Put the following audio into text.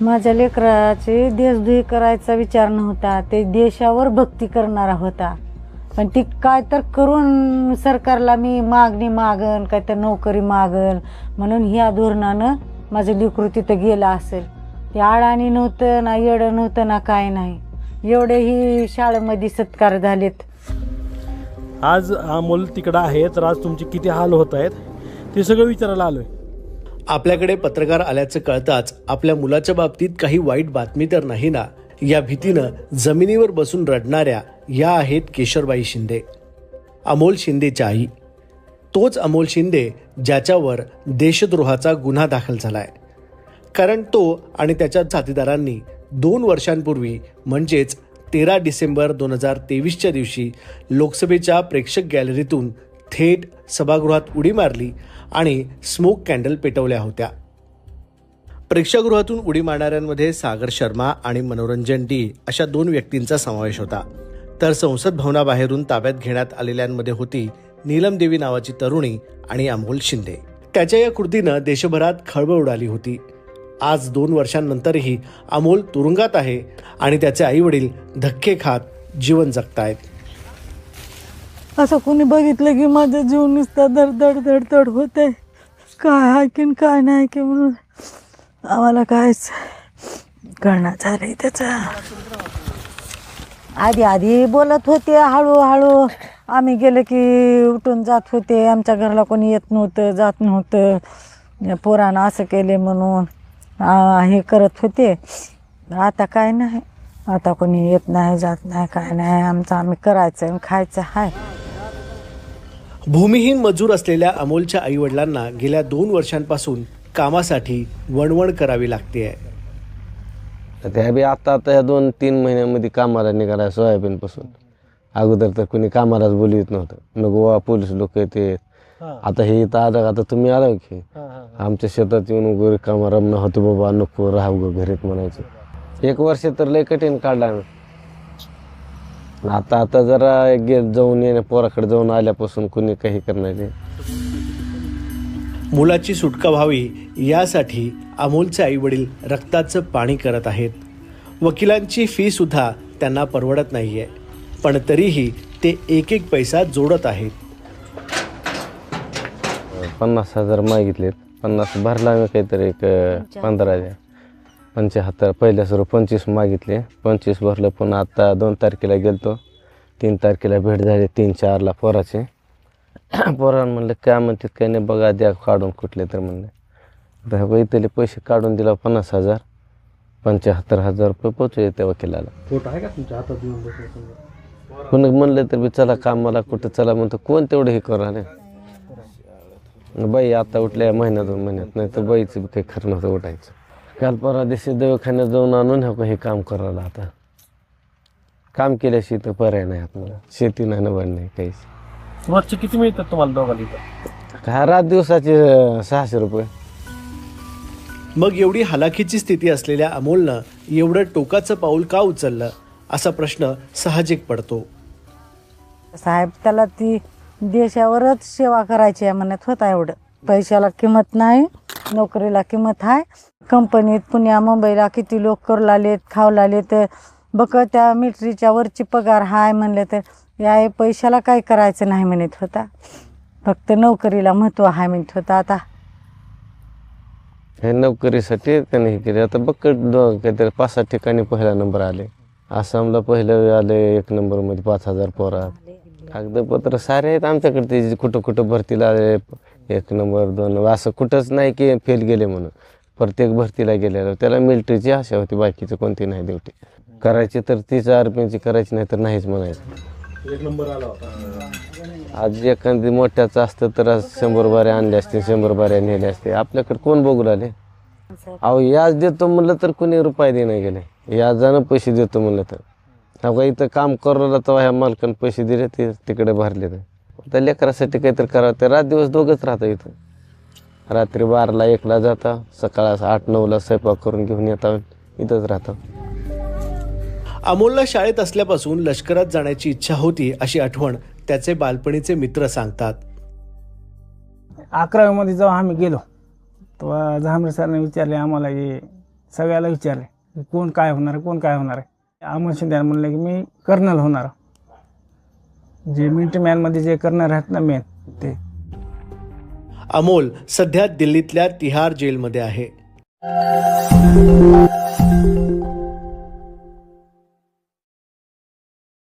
माझ्या लेकराची देशद्रोही करायचा विचार नव्हता, ते देशावर भक्ती करणारा होता. पण ती काय तर करून सरकारला मी मागणी मागन, काय तर नोकरी मागन म्हणून ह्या धोरणानं माझं लेकरू तिथं गेलं असेल. ते आळाणी नव्हतं ना, येडं नव्हतं ना, काय नाही. एवढेही शाळेमध्ये सत्कार झालेत. आज अमोल तिकडं आहे, तर आज तुमचे किती हाल होत आहेत ते सगळं विचारायला आलोय. आपल्याकडे पत्रकार आल्याचं कळताच आपल्या मुलाच्या बाबतीत काही वाईट बातमी तर नाही ना, या भीतीनं जमिनीवर बसून रडणाऱ्या या आहेत केशरबाई शिंदे, अमोल शिंदेच्या आई. तोच अमोल शिंदे ज्याच्यावर देशद्रोहाचा गुन्हा दाखल झालाय. कारण तो आणि त्याच्या साथीदारांनी 2 वर्षांपूर्वी म्हणजेच 13 डिसेंबर 2023च्या दिवशी लोकसभेच्या प्रेक्षक गॅलरीतून थेट सभागृहात उडी मारली आणि स्मोक कॅन्डल पेटवल्या होत्या. प्रेक्षागृहातून उडी मारणाऱ्यांमध्ये सागर शर्मा आणि मनोरंजन डी अशा 2 व्यक्तींचा समावेश होता. तर संसद भवनाबाहेरून ताब्यात घेण्यात आलेल्यांमध्ये होती नीलम देवी नावाची तरुणी आणि अमोल शिंदे. त्याच्या या कृतीनं देशभरात खळबळ उडाली होती. आज 2 वर्षांनंतरही अमोल तुरुंगात आहे आणि त्याचे आई वडील धक्के खात जीवन जगतायत. असं कोणी बघितलं की माझा जीव नुसता धडधड धडधड होते, काय आहे की काय नाही की म्हणून आम्हाला कायच कळणार झालंय त्याचं. आधी बोलत होते, हळूहळू आम्ही गेले की उठून जात होते. आमच्या घराला कोणी येत नव्हतं, जात नव्हतं. पोरानं असं केले म्हणून हे करत होते. आता काय नाही, आता कोणी येत नाही, जात नाही, काय नाही. आमचं आम्ही करायचं आणि खायचं आहे. भूमिहीन मजूर असलेल्या अमोलच्या आईवडिलांना गेल्या 2 वर्षांपासून कामासाठी वणवण करावी लागते. त्या बी आता ह्या 2-3 महिन्यामध्ये कामाला निघाला सोयाबीनपासून. अगोदर तर कोणी कामालाच बोलवीत नव्हतं, नको पोलीस लोक येते. आता हे इथं आलं, आता तुम्ही आला की आमच्या शेतात येऊन वगैरे कामा रमणं होतं, बाबा नको राहू ग घरीत म्हणायचं. 1 वर्ष तर लय कठीण काढला. आता जरा जाऊन येण्या पोराकडे जाऊन आल्यापासून कोणी काही करणार नाही. मुलाची सुटका व्हावी यासाठी अमोलचे आई वडील रक्ताचं पाणी करत आहेत. वकिलांची फी सुद्धा त्यांना परवडत नाहीये, पण तरीही ते एक पैसा जोडत आहेत. 50,000 मागितलेत, 50 भरला आम्ही काहीतरी 15,75 पहिल्या सर्व 25 मागितले, 25 भरलं. पण आता 2 तारखेला गेलतो, 3 तारखेला भेट झाली, 3-4ला पोराचे. पोरानं म्हणलं काय म्हणतात काय नाही बघा, द्या काढून कुठले तर म्हणले. तर इथले पैसे काढून दिला 50,000, 75,000 रुपये पोचले त्या वकिलाला. कोणी म्हणलं तर बी चला कामाला कुठं चला म्हणतो, कोण तेवढं हे करा रे. बाई आता उठल्या महिन्यात 2 महिन्यात, नाही तर बाईचं बी काही खरं नव्हतं उठायचं. काल परवा दिवशी दवाखान्यात जाऊन आणून हे काम करायला. आता काम केल्याशिवाय तर पर्याय नाही आपल्याला, शेती नाही ना बन नाही काहीच. वरचे किती मिळतात तुम्हाला दोघांना इथं? काय रात दिवसाचे 600 रुपये. मग एवढी हलाखीची स्थिती असलेल्या अमोलनं एवढं टोकाचं पाऊल का उचललं असा प्रश्न साहजिक पडतो. साहेब त्याला ती देशावरच सेवा करायची आहे म्हणत होता. एवढं पैशाला किंमत नाही, नोकरीला किंमत आहे. कंपनीत पुण्या मुंबईला किती लोक करू लागलेत, खाऊ लागलेत. बघ त्या मिलिटरीच्या वरची पगार हाय म्हणले तर या पैशाला काय करायचं नाही म्हणत होता, फक्त नोकरीला महत्त्व आहे म्हणत होता. आता हे नोकरीसाठी त्याने हे केले. आता बक्कट काहीतरी 5-6 ठिकाणी पहिला नंबर आले. आसामला पहिलं आले 1 नंबरमध्ये 5,000 पोरा. कागदपत्र सारे आहेत आमच्याकडे. ते कुठं भरतीला आले 1 नंबर 2 असं कुठंच नाही की फेल गेले म्हणून. प्रत्येक भरतीला गेलेलं त्याला मिलिटरीची आशा होती, बाकीचं कोणती नाही ड्युटी करायची. तर 30 आरपीची करायची, नाही तर नाहीच म्हणायचं. 1 नंबर आला होता. आज एखादी मोठ्याचं असतं तर आज 100 बाऱ्या आणल्या असते, 100 बाऱ्या नेल्या असते. आपल्याकडे कोण बघू लागले. अहो याज देतो म्हणलं तर कोणी रुपये देणं गेले. याजानं पैसे देतो म्हणलं तर अहो इथं काम करू तर ह्या मालकानं पैसे दिले, ते तिकडे भरले. तर लेकरासाठी काहीतरी करावं. तर रात दिवस दोघंच राहतं इथं. रात्री 12ला 1ला जाता, सकाळ 8-9ला स्वयंपाक करून घेऊन येता, इथंच राहतं. अमोलला शाळेत असल्यापासून लष्करात जाण्याची इच्छा होती अशी आठवण त्याचे बालपणीचे मित्र सांगतात. 11वी मध्ये जेव्हा आम्ही गेलो तेव्हा झांबरे सरने विचारले आम्हाला की सगळ्याला विचारले की कोण काय होणार आहे, कोण काय होणार आहे. अमोल शिंदे म्हणले की मी कर्नल होणार. जे मिलिटरी मॅनमध्ये जे कर्नल आहेत ना मेन ते. अमोल सध्या दिल्लीतल्या तिहार जेलमध्ये आहे.